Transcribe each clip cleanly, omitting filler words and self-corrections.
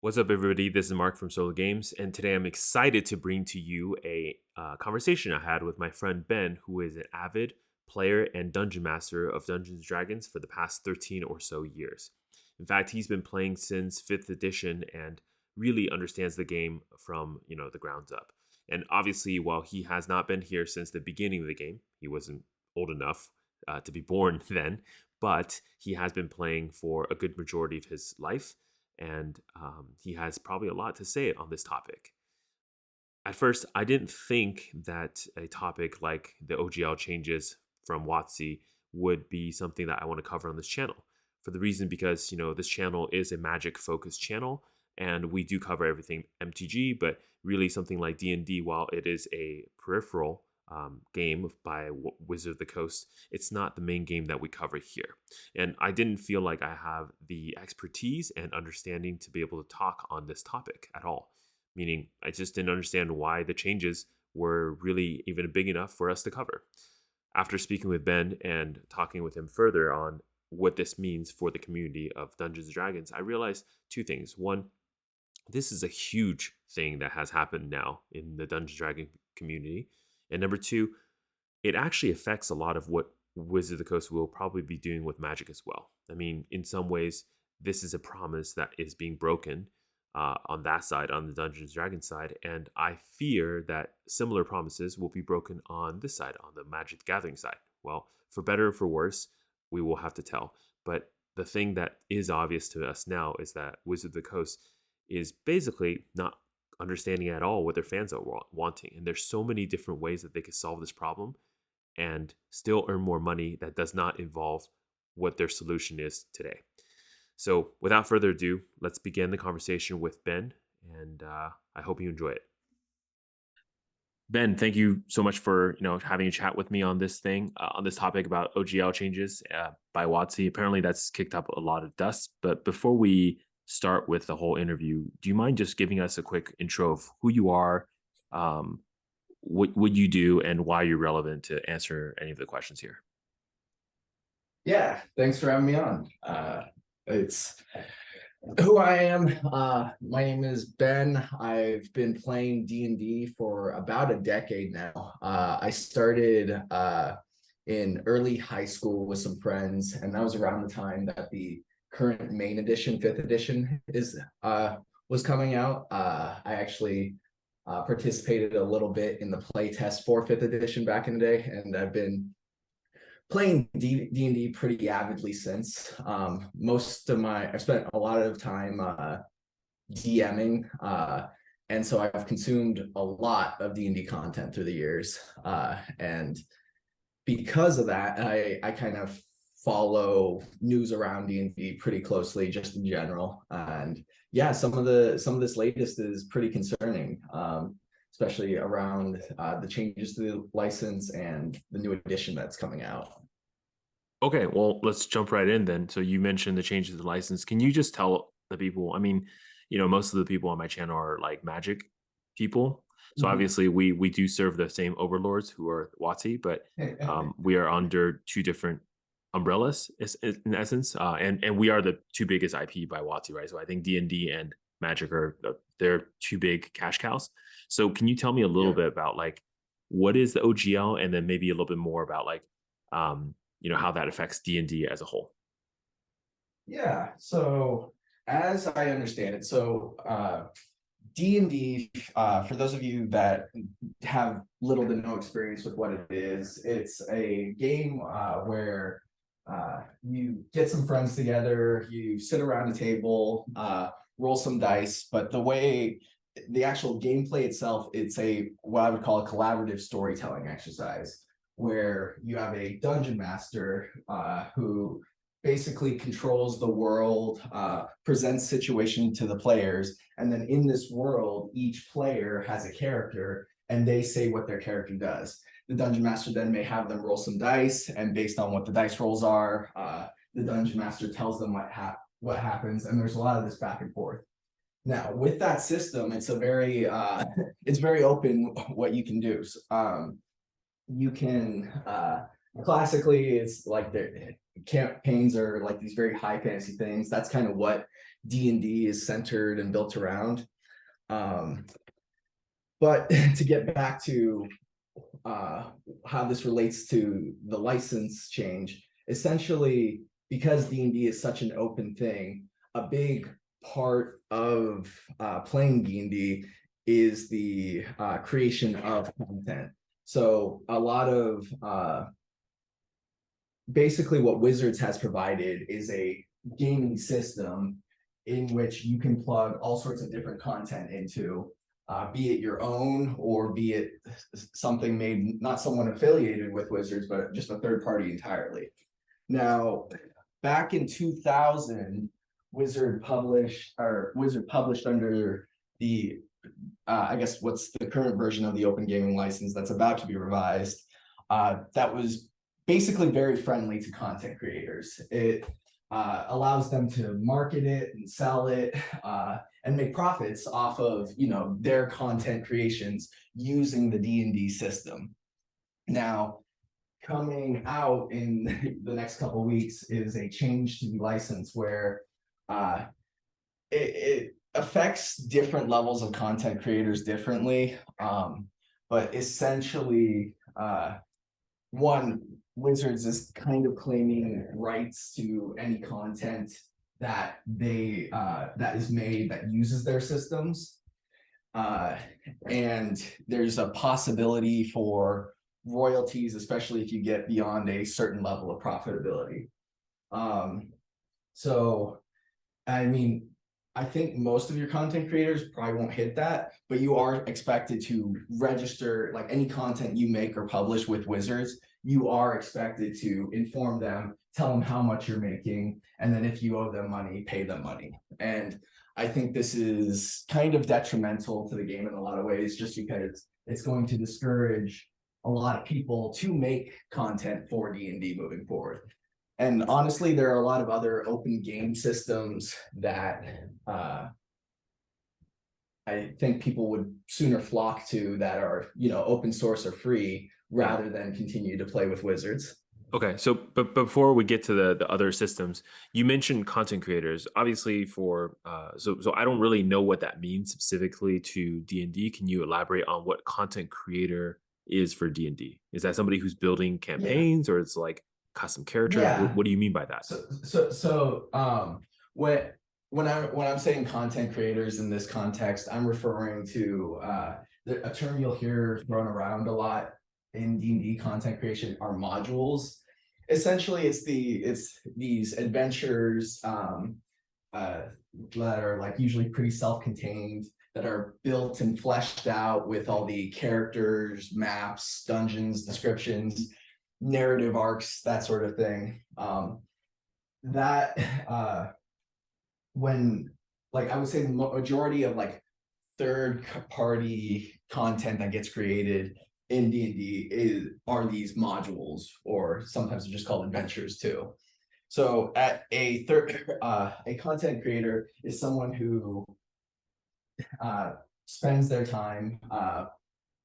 What's up, everybody? This is Mark from Solo Games, and today I'm excited to bring to you a conversation I had with my friend Ben, who is an avid player and dungeon master of Dungeons and Dragons for the past 13 or so years. In fact, he's been playing since 5th edition and really understands the game from the ground up. And obviously, while he has not been here since the beginning of the game, he wasn't old enough to be born then, but he has been playing for a good majority of his life and he has probably a lot to say on this topic. At first, I didn't think that a topic like the OGL changes from WotC would be something that I want to cover on this channel. For the reason because this channel is a magic focused channel, and we do cover everything MTG, but really something like D&D, while it is a peripheral game by Wizard of the Coast, it's not the main game that we cover here. And I didn't feel like I have the expertise and understanding to be able to talk on this topic at all. Meaning, I just didn't understand why the changes were really even big enough for us to cover. After speaking with Ben and talking with him further on what this means for the community of Dungeons and Dragons, I realized two things. One, this is a huge thing that has happened now in the Dungeons and Dragons community. And number two, it actually affects a lot of what Wizard of the Coast will probably be doing with Magic as well. I mean, in some ways, this is a promise that is being broken on that side, on the Dungeons and Dragons side, and I fear that similar promises will be broken on this side, on the Magic the Gathering side. Well, for better or for worse, we will have to tell. But the thing that is obvious to us now is that Wizard of the Coast is basically not understanding at all what their fans are wanting. And there's so many different ways that they could solve this problem and still earn more money that does not involve what their solution is today. So without further ado, let's begin the conversation with Ben, and I hope you enjoy it. Ben, thank you so much for having a chat with me on this thing, on this topic about OGL changes by WotC. Apparently, that's kicked up a lot of dust. But before we start with the whole interview, do you mind just giving us a quick intro of who you are, what you do, and why you're relevant to answer any of the questions here? Yeah, thanks for having me on. It's who I am. My name is Ben. I've been playing D&D for about a decade now. I started in early high school with some friends, and that was around the time that the current main edition, 5th edition, was coming out. I actually participated a little bit in the play test for 5th edition back in the day, and I've been playing D&D pretty avidly since. I've spent a lot of time DMing, and so I've consumed a lot of D&D content through the years. And because of that, I kind of follow news around D&D pretty closely, just in general. And yeah, some of this latest is pretty concerning. Especially around the changes to the license and the new edition that's coming out. Okay, well, let's jump right in then. So you mentioned the changes to the license. Can you just tell the people? I mean, most of the people on my channel are like Magic people. So obviously, we do serve the same overlords who are WotC, but we are under two different umbrellas in essence, and we are the two biggest IP by WotC, right? So I think D&D and Magic are they're two big cash cows. So can you tell me a little bit about like what is the OGL, and then maybe a little bit more about like how that affects D&D as a whole? Yeah, so as I understand it, D&D, for those of you that have little to no experience with what it is, it's a game where you get some friends together, you sit around a table, roll some dice, but the actual gameplay itself, it's what I would call a collaborative storytelling exercise, where you have a dungeon master who basically controls the world, presents situation to the players, and then in this world, each player has a character, and they say what their character does. The dungeon master then may have them roll some dice, and based on what the dice rolls are, the dungeon master tells them what happens, and there's a lot of this back and forth. Now, with that system, it's it's very open what you can do. You can classically, it's like the campaigns are like these very high fantasy things. That's kind of what D&D is centered and built around. But to get back to how this relates to the license change, essentially, because D&D is such an open thing, a big part of playing D&D is the creation of content. So a lot of basically what Wizards has provided is a gaming system in which you can plug all sorts of different content into, be it your own or be it something made not someone affiliated with Wizards, but just a third party entirely. Now, back in 2000, Wizard published under the I guess what's the current version of the open gaming license that's about to be revised. That was basically very friendly to content creators. It allows them to market it and sell it and make profits off of their content creations using the D&D system. Now, coming out in the next couple of weeks is a change to the license where it affects different levels of content creators differently. But essentially, one, Wizards is kind of claiming rights to any content that that is made that uses their systems. And there's a possibility for royalties, especially if you get beyond a certain level of profitability. So, I mean, I think most of your content creators probably won't hit that, but you are expected to register, like any content you make or publish with Wizards, you are expected to inform them, tell them how much you're making, and then if you owe them money, pay them money. And I think this is kind of detrimental to the game in a lot of ways, just because it's going to discourage a lot of people to make content for D&D moving forward. And honestly, there are a lot of other open game systems that I think people would sooner flock to that are, open source or free rather than continue to play with Wizards. Okay, so but before we get to the other systems, you mentioned content creators. Obviously, for so I don't really know what that means specifically to D&D. Can you elaborate on what content creator is for D&D? Is that somebody who's building campaigns, or it's like custom characters? Yeah. What do you mean by that? When I'm saying content creators in this context, I'm referring to a term you'll hear thrown around a lot in D&D content creation are modules. Essentially, it's these adventures that are like usually pretty self-contained, that are built and fleshed out with all the characters, maps, dungeons, descriptions, narrative arcs, that sort of thing. When, like, I would say the majority of like third party content that gets created in D&D are these modules, or sometimes they're just called adventures too. So at a content creator is someone who spends their time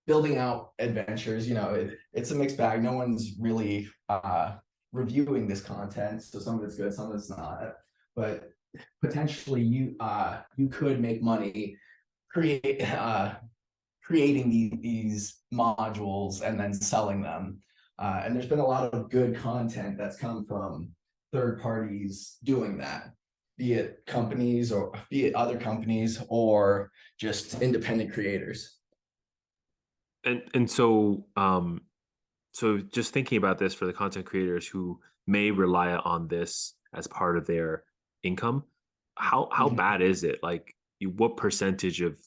building out adventures. It's a mixed bag. No one's really reviewing this content, so some of it's good, some of it's not. But potentially, you could make money creating these modules and then selling them. And there's been a lot of good content that's come from third parties doing that, be it companies or be it other companies or just independent creators. And so just thinking about this for the content creators who may rely on this as part of their income, how bad is it? Like, what percentage of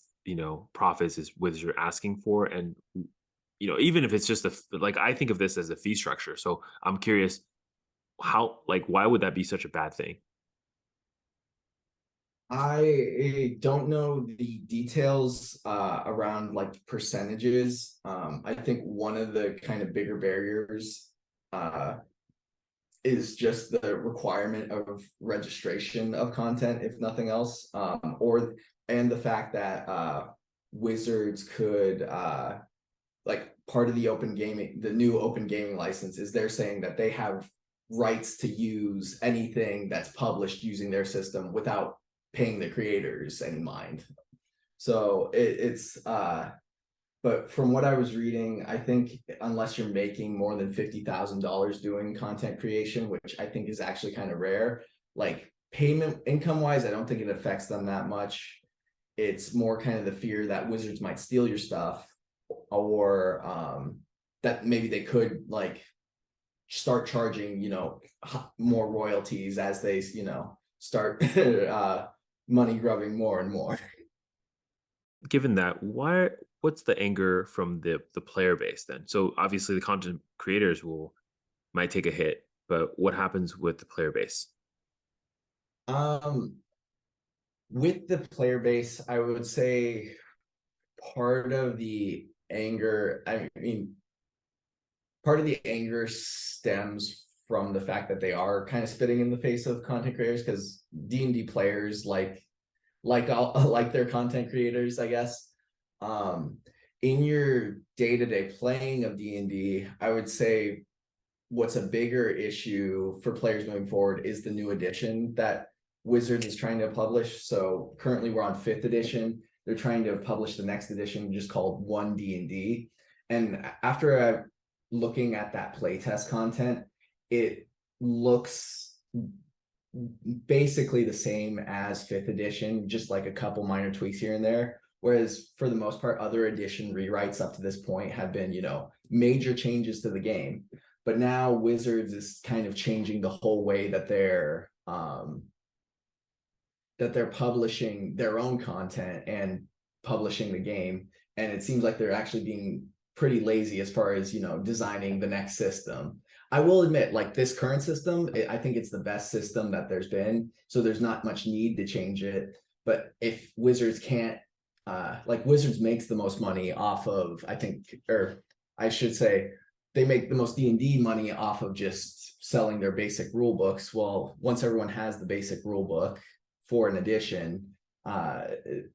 profits is Wizard asking for? And even if it's just like, I think of this as a fee structure, so I'm curious, why would that be such a bad thing? I don't know the details around like percentages. I think one of the kind of bigger barriers is just the requirement of registration of content, if nothing else, and the fact that Wizards could like part of the new open gaming license is they're saying that they have rights to use anything that's published using their system without paying the creators any mind. So it's but from what I was reading, I think unless you're making more than $50,000 doing content creation, which I think is actually kind of rare, like payment income wise, I don't think it affects them that much. It's more kind of the fear that Wizards might steal your stuff, or that maybe they could like start charging, more royalties as they, start money grubbing more and more. Given that, what's the anger from the player base then? So obviously the content creators will might take a hit, but what happens with the player base? Um, with the player base, I would say part of the anger, I mean, part of the anger stems from the fact that they are kind of spitting in the face of content creators, because D&D players like all like their content creators, I guess. Um, in your day-to-day playing of D&D, I would say what's a bigger issue for players moving forward is the new edition that Wizards is trying to publish. So currently we're on 5th edition. They're trying to publish the next edition just called 1 D&D. And after looking at that playtest content, it looks basically the same as 5th edition, just like a couple minor tweaks here and there. Whereas for the most part, other edition rewrites up to this point have been, major changes to the game. But now Wizards is kind of changing the whole way that they're publishing their own content and publishing the game. And it seems like they're actually being pretty lazy as far as, designing the next system. I will admit, like this current system, I think it's the best system that there's been. So there's not much need to change it. But if Wizards can't, like Wizards makes the most money off of, I think, or I should say, they make the most D&D money off of just selling their basic rule books. Well, once everyone has the basic rule book for an edition,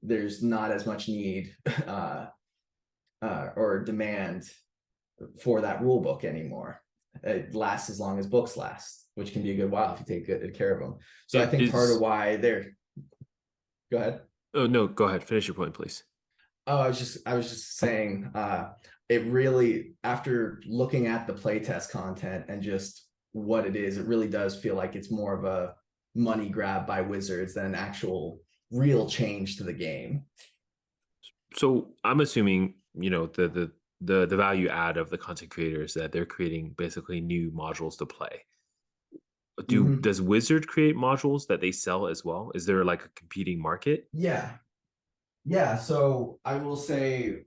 there's not as much need or demand for that rule book anymore. It lasts as long as books last, which can be a good while if you take good care of them. So I It think part of is. why they're, go ahead. Oh no, go ahead. Finish your point, please. Oh, I was just saying, it really, after looking at the playtest content and just what it is, it really does feel like it's more of a money grab by Wizards than actual real change to the game. So I'm assuming the value add of the content creators that they're creating basically new modules to play. Mhm. Does Wizard create modules that they sell as well? Is there like a competing market? Yeah, yeah. So I will say,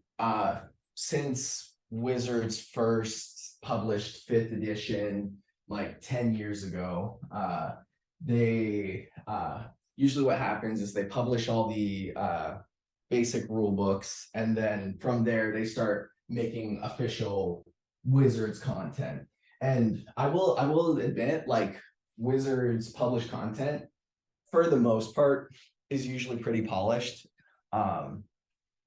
since Wizards first published 5th edition like 10 years ago, they usually what happens is they publish all the basic rule books, and then from there they start making official Wizards content. And I will admit, like Wizards published content for the most part is usually pretty polished. Um,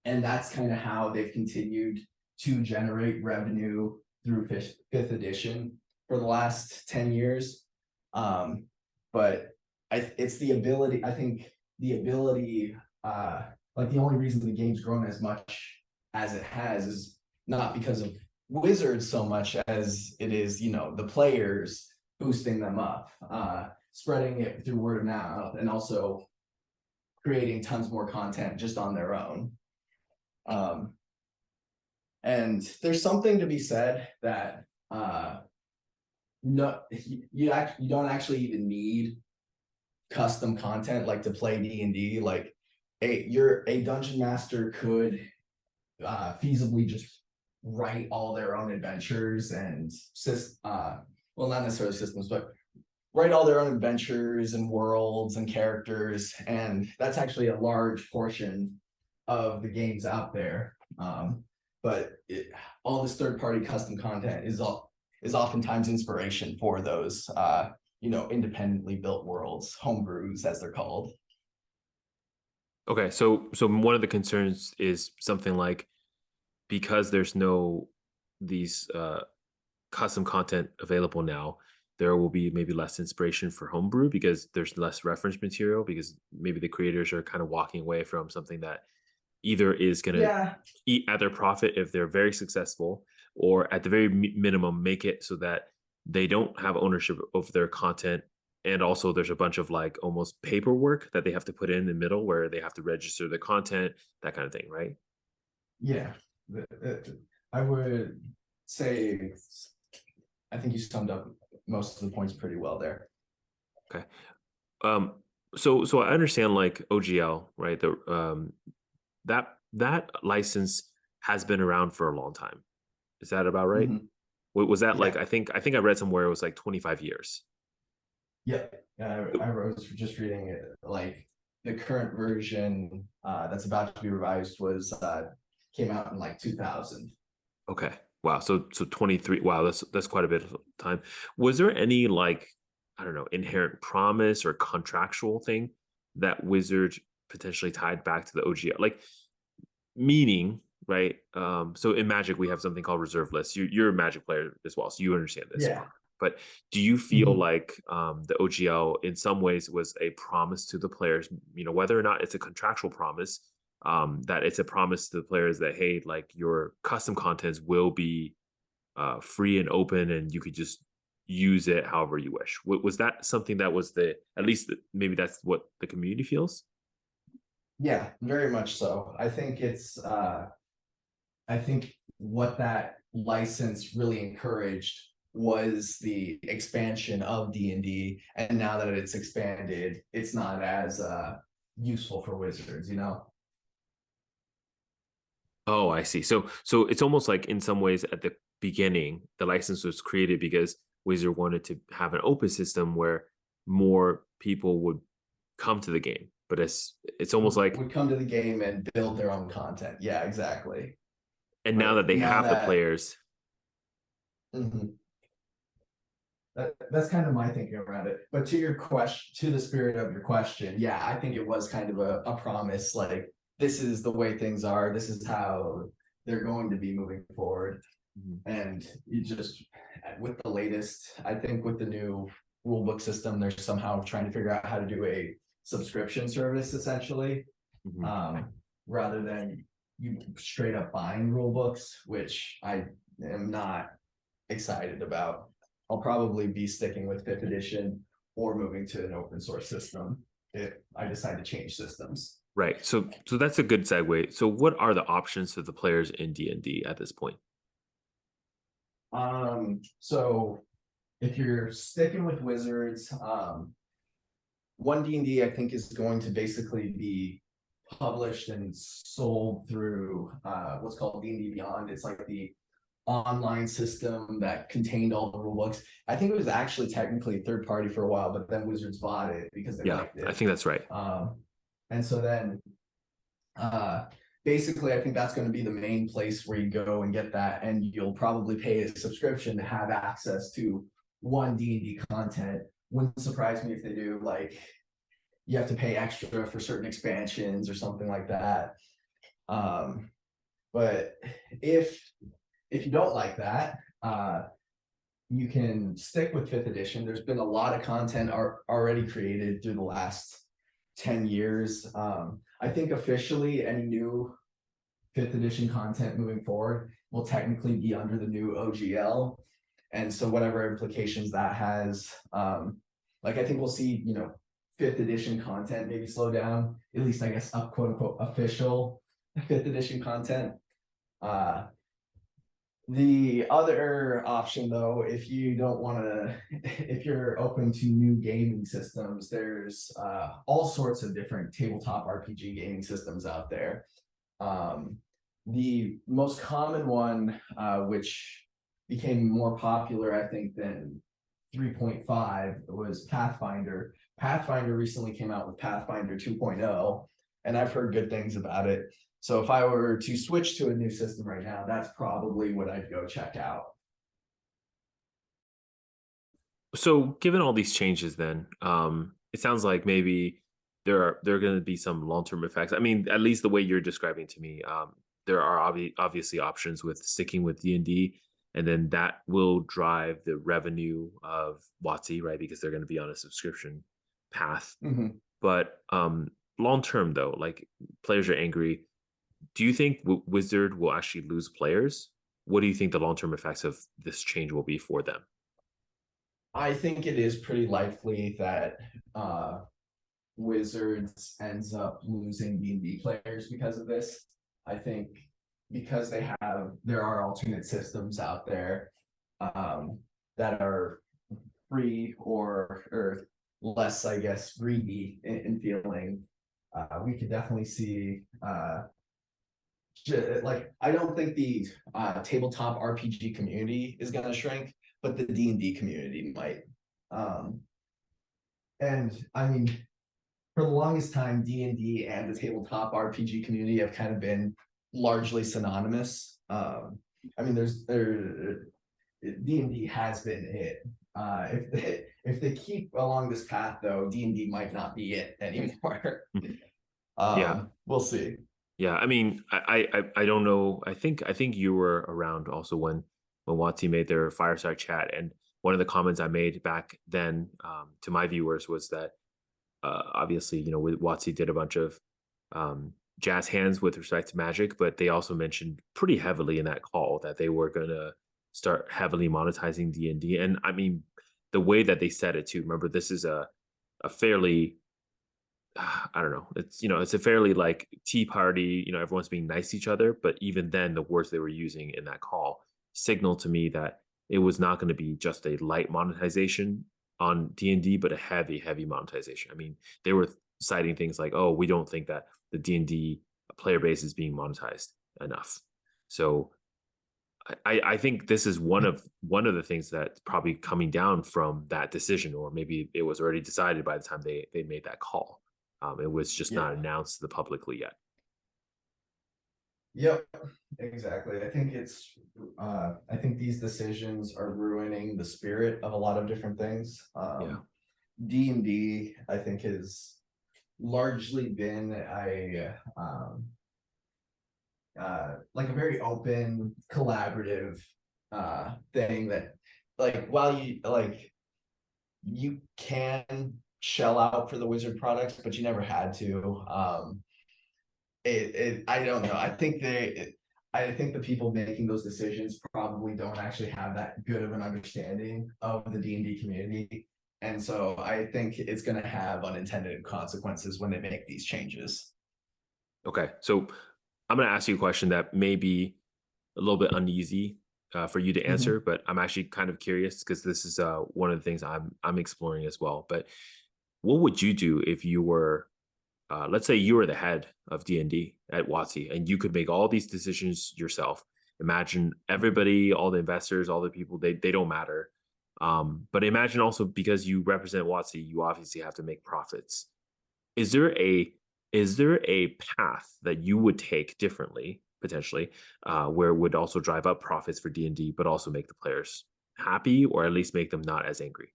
and that's kind of how they've continued to generate revenue through 5th edition for the last 10 years. But it's the ability, I think the ability, like the only reason the game's grown as much as it has is not because of Wizards so much as it is, the players boosting them up, spreading it through word of mouth, and also creating tons more content just on their own. Um, and there's something to be said that no, you don't actually even need custom content like to play D&D. Like a dungeon master could feasibly just write all their own adventures and well, not necessarily systems, but write all their own adventures and worlds and characters, and that's actually a large portion of the games out there. But all this third-party custom content is oftentimes inspiration for those independently built worlds, homebrews as they're called. Okay, so one of the concerns is something like because there's no these custom content available now, there will be maybe less inspiration for homebrew because there's less reference material because maybe the creators are kind of walking away from something that either is going to Yeah, eat at their profit if they're very successful, or at the very minimum make it so that they don't have ownership of their content. And also there's a bunch of like almost paperwork that they have to put in the middle where they have to register the content, that kind of thing, right? yeah. I would say I think you summed up most of the points pretty well there. Okay. um so I understand like OGL, right? The that license has been around for a long time. Is that about right? Mhm. Was that like, Yeah. I think I read somewhere it was like 25 years. Yep. I was just reading it, like the current version that's about to be revised was came out in like 2000. Okay. Wow. So 23. Wow, that's quite a bit of time. Was there any like, I don't know, inherent promise or contractual thing that Wizard potentially tied back to the OGL? Like, meaning, right? So in Magic we have something called reserve lists. You're a Magic player as well, so you understand this. Yeah. But do you feel Mhm. like the OGL in some ways was a promise to the players, whether or not it's a contractual promise, that it's a promise to the players that, hey, like your custom contents will be free and open and you could just use it however you wish. Was that something that was at least maybe that's what the community feels? Yeah, very much so. I think what that license really encouraged was the expansion of D&D, and now that it's expanded, it's not as useful for wizards, you know? Oh, I see. So it's almost like in some ways at the beginning, the license was created because Wizard wanted to have an open system where more people would come to the game. But it's almost like, Would come to the game and build their own content. Yeah, exactly. and now that But they now have the that players. mhm, that's kind of my thinking around it. But to your question, to the spirit of your question, yeah, I think it was kind of a promise. Like this is the way things are. This is how they're going to be moving forward. Mhm, And you just with the latest, I think with the new rule book system, they're somehow trying to figure out how to do a subscription service essentially, mhm. um, rather than you straight up buying rule books, which I am not excited about. I'll probably be sticking with fifth edition or moving to an open source system if I decide to change systems. Right. So that's a good segue. So what are the options for the players in D&D at this point? So if you're sticking with wizards, one D&D I think is going to basically be published and sold through what's called D&D Beyond. It's like the online system that contained all the rule books. I think it was actually technically third party for a while, but then Wizards bought it because they Yeah, liked I it. think that's right. Um, and so then uh, basically, I think that's going to be the main place where you go and get that, and you'll probably pay a subscription to have access to one D&D content. Wouldn't surprise me if they do like you have to pay extra for certain expansions or something like that. Um, but if if you don't like that, you can stick with fifth edition. There's been a lot of content already created through the last 10 years. I think officially any new fifth edition content moving forward will technically be under the new OGL. And so whatever implications that has, like I think we'll see, fifth edition content maybe slow down, at least I guess up quote unquote official fifth edition content. Uh, the other option, though, if you don't want to, if you're open to new gaming systems, there's all sorts of different tabletop RPG gaming systems out there. Um, the most common one, which became more popular, I think, than 3.5, was Pathfinder. Pathfinder recently came out with Pathfinder 2.0, and I've heard good things about it. So if I were to switch to a new system right now, that's probably what I'd go check out. So given all these changes then, it sounds like maybe there are going to be some long-term effects. I mean, at least the way you're describing to me, there are obviously options with sticking with D&D. and then that will drive the revenue of WotC, right? Because they're going to be on a subscription path. Mhm. But long term, though, like players are angry. Do you think Wizard will actually lose players? What do you think the long term effects of this change will be for them? I think it is pretty likely that uh, Wizards ends up losing D&D players because of this. I think because there are alternate systems out there that are free or less, I guess, greedy in feeling. We could definitely see like I don't think the tabletop RPG community is going to shrink, but the D&D community might. Um, and I mean, for the longest time, D&D and the tabletop RPG community have kind of been largely synonymous. I mean, D&D has been it. If they keep along this path, though, D&D might not be it anymore. Mhm. Yeah, We'll see. yeah. I mean, I don't know. I think you were around also when Watsi made their fireside chat, and one of the comments I made back then to my viewers was that obviously, Watsi did a bunch of jazz hands with respect to Magic, but they also mentioned pretty heavily in that call that they were going to start heavily monetizing D&D. And I mean, the way that they said it too. Remember, this is a fairly I don't know. It's a fairly like tea party. Everyone's being nice to each other, but even then, the words they were using in that call signaled to me that it was not going to be just a light monetization on D&D, but a heavy, heavy monetization. I mean, they were citing things like, "Oh, we don't think that the D&D player base is being monetized enough." So I think this is one of the things that's probably coming down from that decision, or maybe it was already decided by the time they made that call. It was just not Yeah. announced to the publicly yet. Yep. Exactly. I think these decisions are ruining the spirit of a lot of different things. Yeah. D&D, I think, has largely been like a very open, collaborative thing that like while you can shell out for the wizard products, but you never had to. I don't know. I think the people making those decisions probably don't actually have that good of an understanding of the D&D community. And so I think it's going to have unintended consequences when they make these changes. Okay. So I'm going to ask you a question that may be a little bit uneasy for you to answer, Mhm. but I'm actually kind of curious because this is one of the things I'm exploring as well. But what would you do if you were let's say you were the head of D&D at WotC and you could make all these decisions yourself. Imagine everybody, all the investors, all the people, they don't matter. But imagine also because you represent WotC, you obviously have to make profits. Is there a is there a path that you would take differently, potentially, where it would also drive up profits for D&D, but also make the players happy or at least make them not as angry?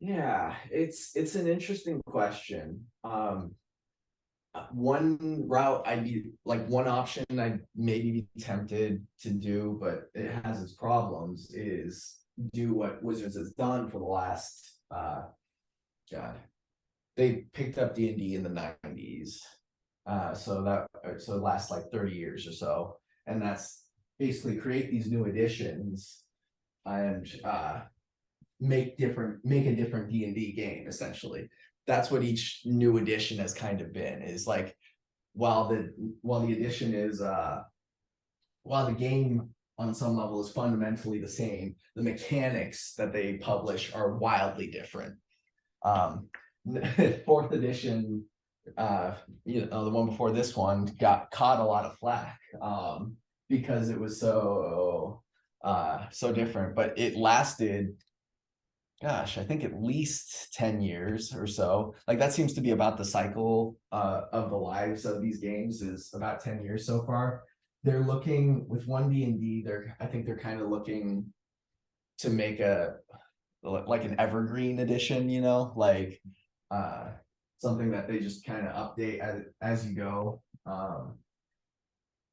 Yeah, it's an interesting question. One route I'd be like one option I'd maybe be tempted to do, but it has its problems, is do what Wizards has done for the last God. They picked up D&D in the 90s. So last like 30 years or so. And that's basically create these new editions and make a different D&D game essentially. That's what each new edition has kind of been, is like while the edition is while the game on some level is fundamentally the same, the mechanics that they publish are wildly different. um Fourth edition, the one before this one got caught a lot of flack because it was so different, but it lasted, gosh, I think at least 10 years or so. Like that seems to be about the cycle of the lives of these games, is about 10 years so far. They're looking with one D&D, I think they're kind of looking to make a like an evergreen edition, like uh something that they just kind of update as you go.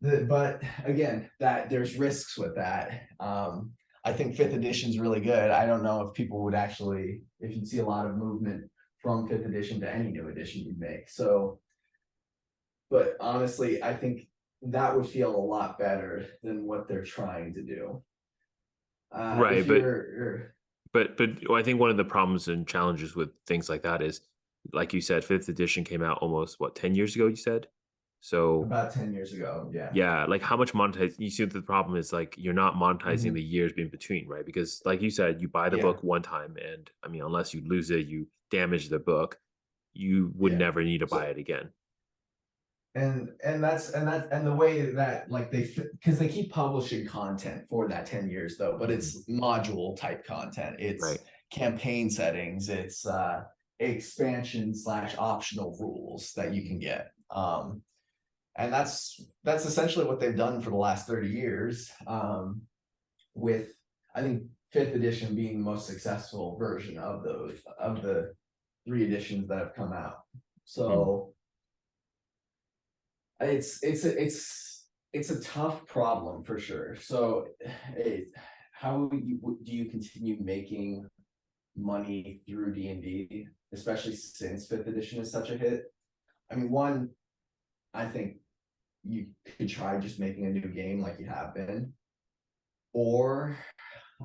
But again, that there's risks with that. I think fifth edition is really good. I don't know if people would actually, if you'd see a lot of movement from fifth edition to any new edition you'd make. So, but honestly, I think that would feel a lot better than what they're trying to do. Right, If you're but I think one of the problems and challenges with things like that is, like you said, fifth edition came out almost what 10 years ago. You said, so about 10 years ago, yeah. yeah, like how much monetize? You see, the problem is like you're not monetizing Mhm. the years in between, right? Because like you said, you buy the Yeah, book one time, and I mean, unless you lose it, you damage the book, you would yeah. never need to buy So it again. and the way that like because they keep publishing content for that 10 years though, but Mhm. it's module type content, Right. it's campaign settings, it's expansion slash optional rules that you can get, and that's essentially what they've done for the last 30 years, with I think fifth edition being the most successful version of those of the three editions that have come out. Mm. So it's a tough problem for sure. So, it, how do you continue making money through D&D, especially since fifth edition is such a hit? I mean, one, I think you could try just making a new game like you have been, or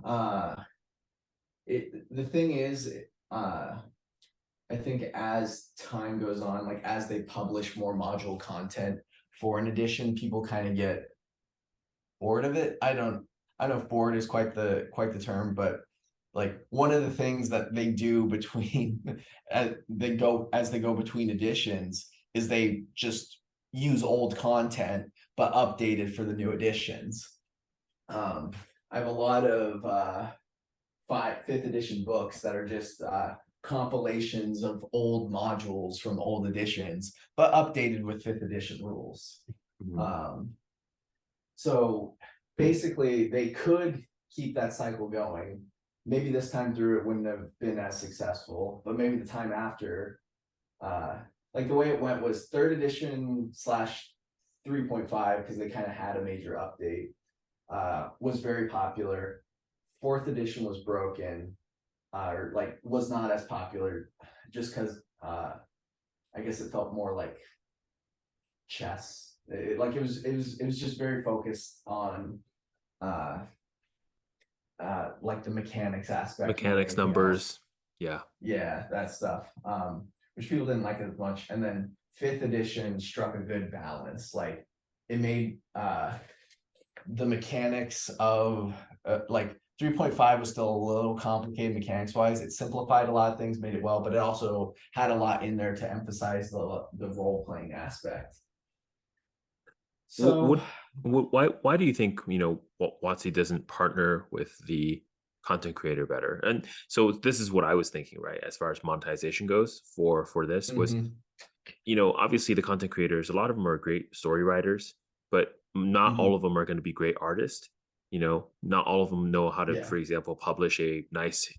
uh, the thing is, uh, I think as time goes on, like as they publish more module content for an edition, people kind of get bored of it. I don't know if bored is quite the term, but like one of the things that they do between as they go between editions is they just use old content but updated for the new editions. Um, I have a lot of fifth edition books that are just compilations of old modules from old editions, but updated with fifth edition rules. Mhm. Um, so basically, they could keep that cycle going. Maybe this time through it wouldn't have been as successful, but maybe the time after, uh, like the way it went was third edition slash 3.5, because they kind of had a major update, was very popular. Fourth edition was broken, or like was not as popular, just because I guess it felt more like chess. Like it was just very focused on uh like the mechanics aspect more than Mechanics, anything else. numbers, yeah. Yeah, that stuff. Which people didn't like as much. And then fifth edition struck a good balance. Like it made the mechanics of like 3.5 was still a little complicated mechanics wise. It simplified a lot of things, made it well, but it also had a lot in there to emphasize the role playing aspect. What, So what, why do you think, WotC doesn't partner with the content creator better? And so this is what I was thinking, right? As far as monetization goes for this was, mhm, obviously the content creators, a lot of them are great story writers, but not all mhm, of them are going to be great artists. Not all of them know how to, yeah. for example, publish a nice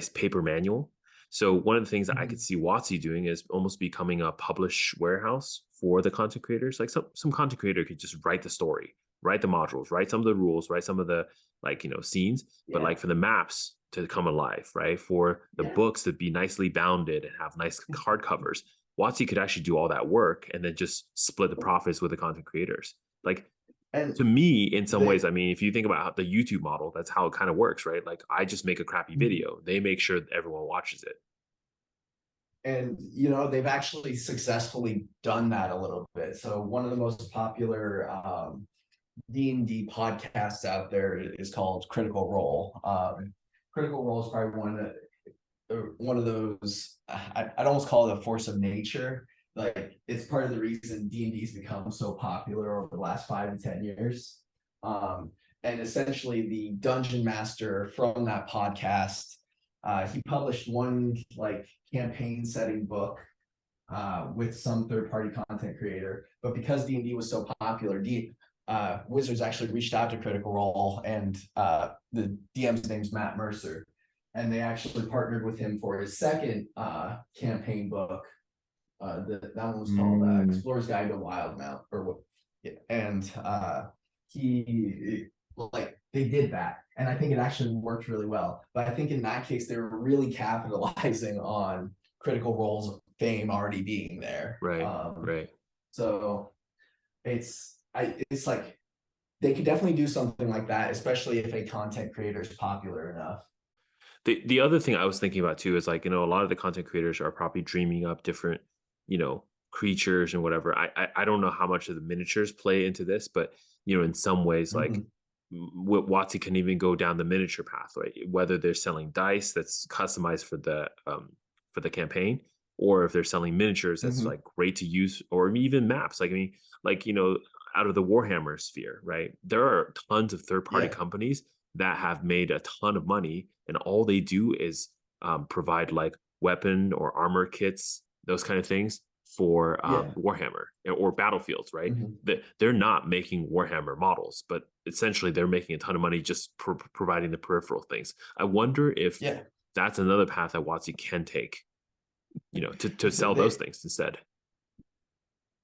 paper manual. So one of the things that I could Mhm, see WotC doing is almost becoming a publish warehouse for the content creators. Like some content creator could just write the story, write the modules, write some of the rules, write some of the scenes, but yeah. like for the maps to come alive, right? For the Yeah. books to be nicely bounded and have nice card covers. WotC could actually do all that work and then just split the profits with the content creators. Like And to me, in some ways, they I mean, if you think about how the YouTube model, that's how it kind of works, right? Like I just make a crappy video. They make sure that everyone watches it. and you know they've actually successfully done that a little bit. So one of the most popular D&D podcasts out there is called Critical Role. Critical Role is probably one of those, I'd almost call it a force of nature. Like it's part of the reason D&D's become so popular over the last 5 to 10 years. Um, and essentially the dungeon master from that podcast, he published one like campaign setting book with some third party content creator. But because D&D was so popular, Wizards actually reached out to Critical Role, and the DM's name's Matt Mercer, and they actually partnered with him for his second campaign book. That one was called Mm. Explorer's Guide to Wildemount, or what? and he like they did that, and I think it actually worked really well. But I think in that case they were really capitalizing on Critical Role's fame already being there. Right. Right. So it's like they could definitely do something like that, especially if a content creator is popular enough. The other thing I was thinking about too is like, a lot of the content creators are probably dreaming up different, creatures and whatever. I don't know how much of the miniatures play into this, but in some ways, like Mm-hmm. Watsy can even go down the miniature path, right? Whether they're selling dice that's customized for the campaign, or if they're selling miniatures that's Mm-hmm. like great to use, or even maps. Like I mean, like out of the Warhammer sphere, right? There are tons of third party Yeah. companies that have made a ton of money, and all they do is provide like weapon or armor kits, those kind of things for Yeah. Warhammer or battlefields, right? Mm-hmm. They're not making Warhammer models, but essentially they're making a ton of money just providing the peripheral things. I wonder if Yeah. that's another path that WotC can take, to sell those They things instead.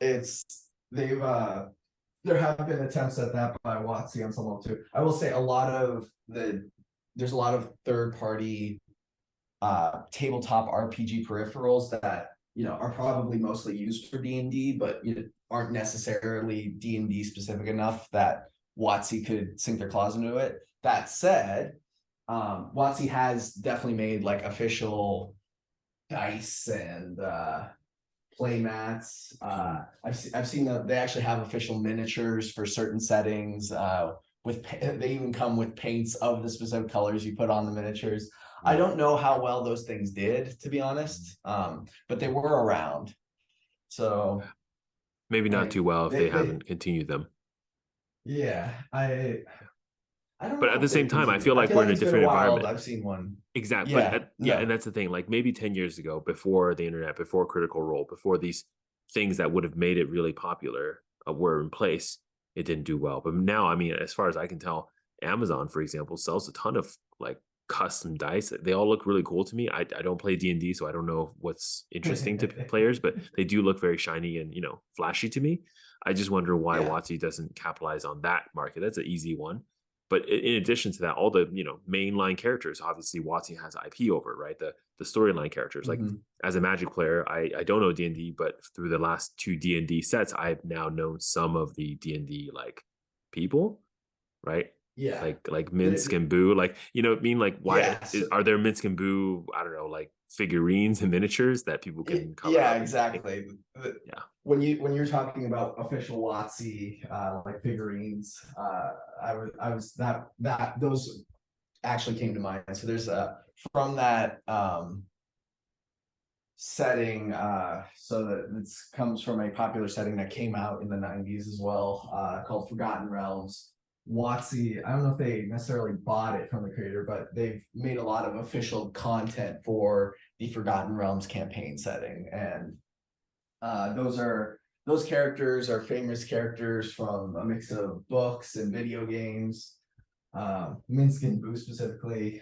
it's they've there have been attempts at that by Watsy on some level too. I will say there's a lot of third party tabletop RPG peripherals that are probably mostly used for D&D, but aren't necessarily D&D specific enough that Watsy could sink their claws into it. That said, Watsy has definitely made like official dice and play mats. Mhm. I've seen that they actually have official miniatures for certain settings. They even come with paints of the specific colors you put on the miniatures. I Mhm. don't know how well those things did, to be honest, but they were around. So Maybe not too like well if they they haven't continued them. yeah, I don't But know at the if same they've time, I continued. feel I like feel we're like in a it's been a different while environment. I've seen one. Exactly. Yeah, Yeah, and no. that's the thing. Like maybe 10 years ago, before the internet, before Critical Role, before these things that would have made it really popular were in place, it didn't do well. But now, I mean, as far as I can tell, Amazon, for example, sells a ton of like custom dice. They all look really cool to me. I don't play D&D, so I don't know what's interesting to players, but they do look very shiny and, flashy to me. I just wonder why Yeah. WotC doesn't capitalize on that market. That's an easy one. But in addition to that, all the mainline characters, obviously WotC has IP over, right? The storyline characters. Like Mhm. as a Magic player, I don't know D&D, but through the last two D&D sets, I've now known some of the D&D like people, right? Yeah. Like The, Minsk the, and Boo, like I mean, like why yeah. So, are there Minsk and Boo? I don't know, like figurines and miniatures that people can color yeah, up and paint. exactly. Yeah. When you're talking about official WotC like figurines, I was that those actually came to mind. So there's from that setting, so that it comes from a popular setting that came out in the 90s as well, called Forgotten Realms. WotC, I don't know if they necessarily bought it from the creator, but they've made a lot of official content for the Forgotten Realms campaign setting, and those characters are famous characters from a mix of books and video games. Minsky and Boo specifically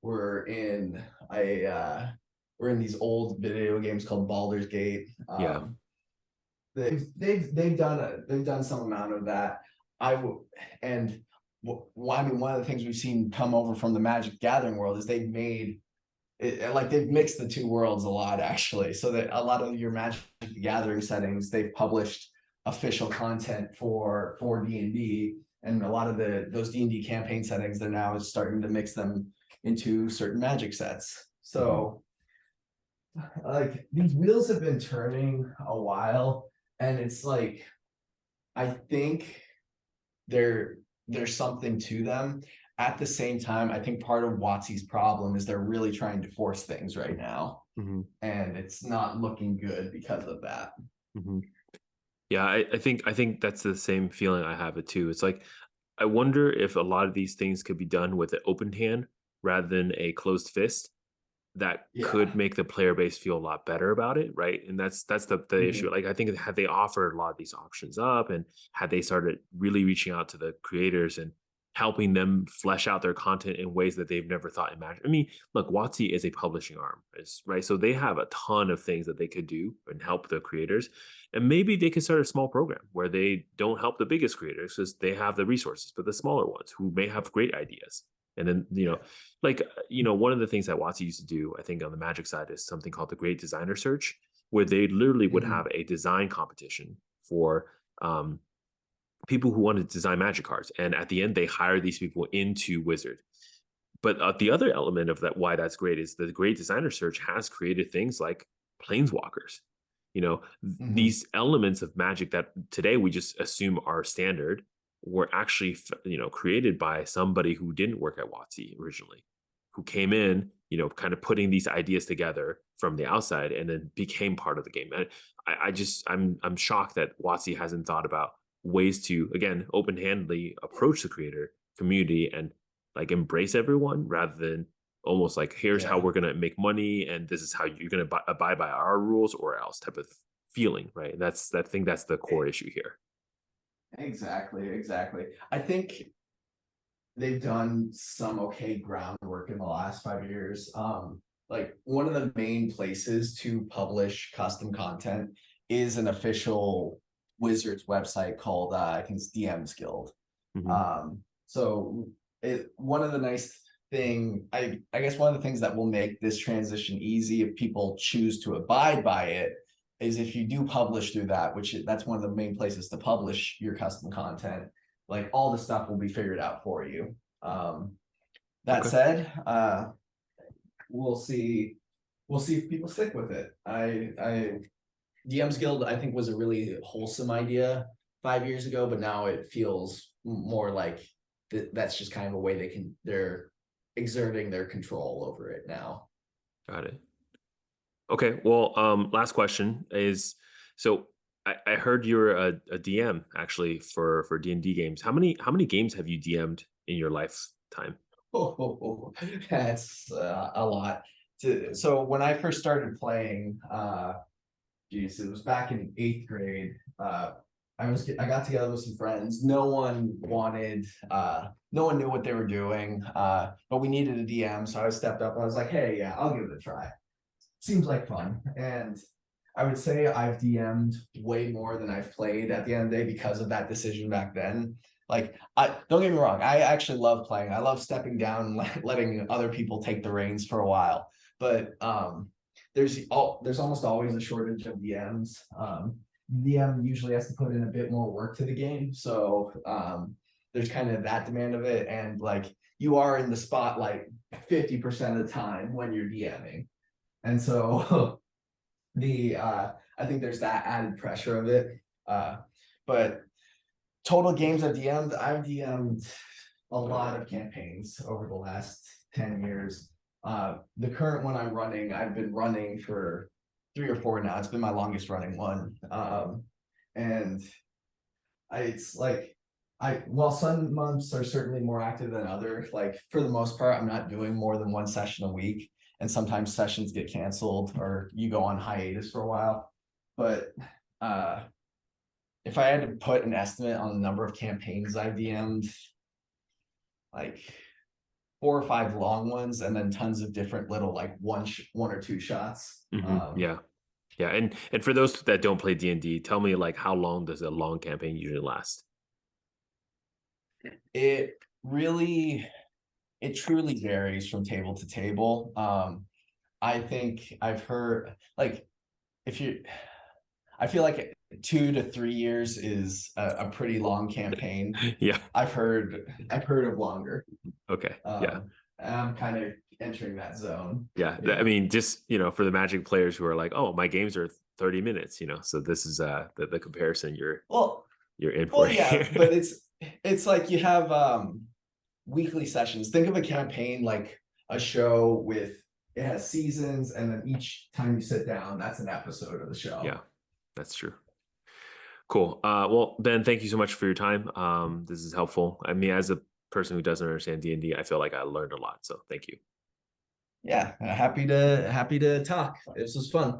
were in a were in these old video games called Baldur's Gate. Yeah. They've done some amount of that. I will and I mean one of the things we've seen come over from the Magic Gathering world is they've made like they've mixed the two worlds a lot actually, so that a lot of your Magic the Gathering settings they've published official content for D&D, and a lot of those D&D campaign settings they're now starting to mix them into certain Magic sets. Mhm. So like these wheels have been turning a while, and it's like I think there there's something to them. At the same time, I think part of WotC's problem is they're really trying to force things right now, Mhm. and it's not looking good because of that. Mhm. Yeah, I think that's the same feeling I have it too. It's like I wonder if a lot of these things could be done with an open hand rather than a closed fist that could Yeah. make the player base feel a lot better about it, right? And that's the issue. Mhm. Like I think had they offered a lot of these options up and had they started really reaching out to the creators and helping them flesh out their content in ways that they've never thought imagined. I mean, look, WotC is a publishing arm, right? So they have a ton of things that they could do and help the creators. And maybe they could start a small program where they don't help the biggest creators because they have the resources, but the smaller ones who may have great ideas. And then, Yeah. one of the things that WotC used to do, I think on the Magic side, is something called the Great Designer Search, where they literally would Mhm. have a design competition for people who wanted to design Magic cards. And at the end, they hire these people into Wizard. But the other element of that, why that's great, is the Great Designer Search has created things like Planeswalkers. Mhm. These elements of Magic that today we just assume are standard were actually, created by somebody who didn't work at WotC originally, who came in, kind of putting these ideas together from the outside and then became part of the game. And I'm shocked that WotC hasn't thought about ways to, again, open-handedly approach the creator community and like embrace everyone rather than almost like, here's how Yeah. we're going to make money and this is how you're going to abide by our rules or else type of feeling, right? I think that's the core issue here. Exactly, exactly. I think they've done some okay groundwork in the last 5 years. Like one of the main places to publish custom content is an official Wizards website called I think it's DM's Guild. Hmm. So one of the nice thing I guess one of the things that will make this transition easy if people choose to abide by it is if you do publish through that, which that's one of the main places to publish your custom content, like all the stuff will be figured out for you. That Okay. said, we'll see. We'll see if people stick with it. DM's Guild, I think, was a really wholesome idea 5 years ago, but now it feels more like that's just kind of a way they're exerting their control over it now. Got it. Okay. Well, last question is, so I heard you're a DM actually for D&D games. How many games have you DM'd in your lifetime? Oh, that's a lot. So when I first started playing, geez, it was back in eighth grade. I got together with some friends. No one knew what they were doing. But we needed a DM, so I stepped up. I was like, "Hey, yeah, I'll give it a try. Seems like fun." And I would say I've DM'd way more than I've played at the end of the day because of that decision back then. Like, I don't get me wrong, I actually love playing. I love stepping down and letting other people take the reins for a while. But there's almost always a shortage of DMs. DM usually has to put in a bit more work to the game, so there's kind of that demand of it, and like you are in the spotlight 50% of the time when you're DMing, and so the I think there's that added pressure of it. But total games I've DM'd a lot of campaigns over the last 10 years. The current one I'm running, I've been running for 3 or 4 now. It's been my longest running one. And it's like while some months are certainly more active than others, like for the most part, I'm not doing more than one session a week. And sometimes sessions get canceled or you go on hiatus for a while. But uh if I had to put an estimate on the number of campaigns I've DM'd, like 4 or 5 long ones, and then tons of different little like one or two shots. Yeah. Yeah. And for those that don't play D&D, tell me like how long does a long campaign usually last? It really, it truly varies from table to table. I think I've heard like if you, I feel like 2 to 3 years is a pretty long campaign. Yeah. I've heard of longer. Okay. Yeah. And I'm kind of entering that zone. Yeah. I Yeah. mean, just, for the Magic players who are like, oh, my games are 30 minutes, so this is the comparison Well, you're in for well, yeah, here. but it's like you have weekly sessions. Think of a campaign like a show with it has seasons, and then each time you sit down, that's an episode of the Yeah, show. that's true. Cool. Well, Ben, thank you so much for your time. This is helpful. I mean, as a person who doesn't understand D&D, I feel like I learned a lot. So thank you. Yeah, happy to talk. This was fun.